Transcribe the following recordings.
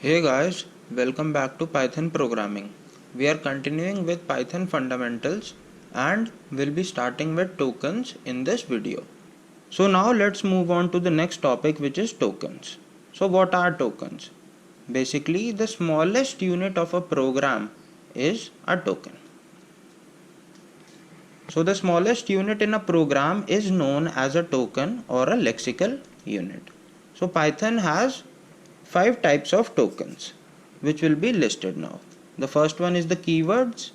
Hey guys, welcome back to Python programming. We are continuing with Python fundamentals and will be starting with tokens in this video. So now let's move on to the next topic, which is tokens. So what are tokens? Basically, the smallest unit of a program is a token. So the smallest unit in a program is known as a token or a lexical unit. So Python has 5 types of tokens which will be listed now. The first one is the keywords,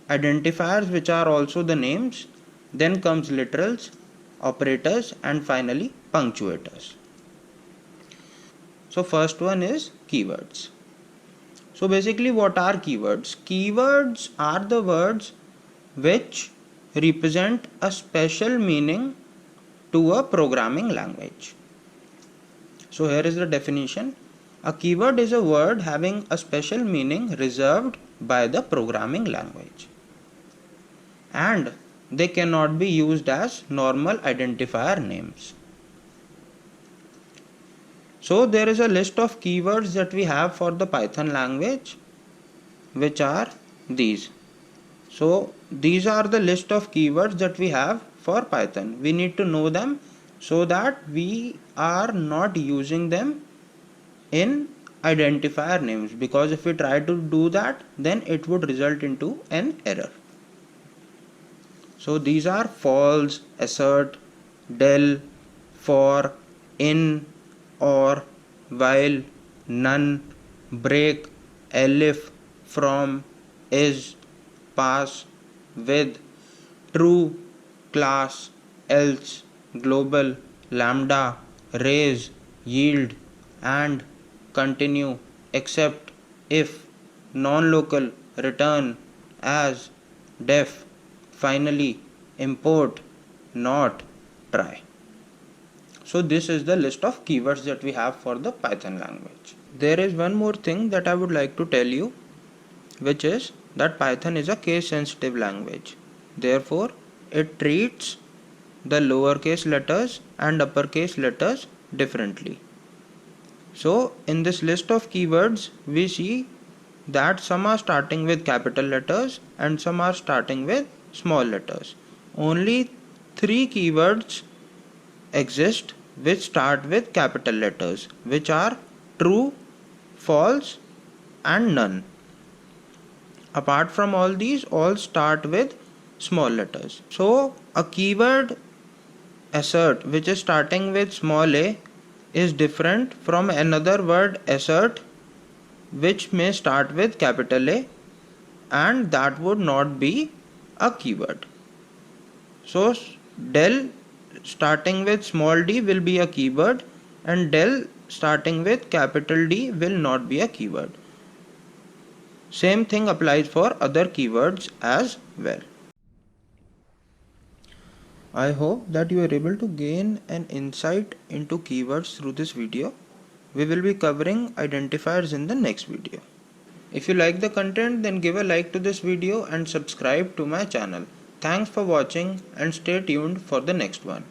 identifiers which are also the names, then comes literals, operators, and finally punctuators. So first one is keywords. So basically what are keywords? Keywords are the words which represent a special meaning to a programming language. So here is the definition. A keyword is a word having a special meaning reserved by the programming language, and they cannot be used as normal identifier names. So there is a list of keywords that we have for the Python language, which are these. So these are the list of keywords that we have for Python. We need to know them so that we are not using them in identifier names, because if we try to do that, then it would result into an error. So these are false, assert, del, for, in, or, while, none, break, elif, from, is, pass, with, true, class, else, global, lambda, raise, yield, and, continue, except, if, non-local, return, as, def, finally, import, not, try. So this is the list of keywords that we have for the Python language. There is one more thing that I would like to tell you, which is that Python is a case sensitive language. Therefore, it treats the lowercase letters and uppercase letters differently. So in this list of keywords, we see that some are starting with capital letters and some are starting with small letters. Only 3 keywords exist which start with capital letters, which are true, false, and none. Apart from all these, all start with small letters. So a keyword assert which is starting with small a is different from another word assert which may start with capital A, and that would not be a keyword. So del starting with small d will be a keyword, and del starting with capital D will not be a keyword. Same thing applies for other keywords as well. I hope that you are able to gain an insight into keywords through this video. We will be covering identifiers in the next video. If you like the content, then give a like to this video and subscribe to my channel. Thanks for watching and stay tuned for the next one.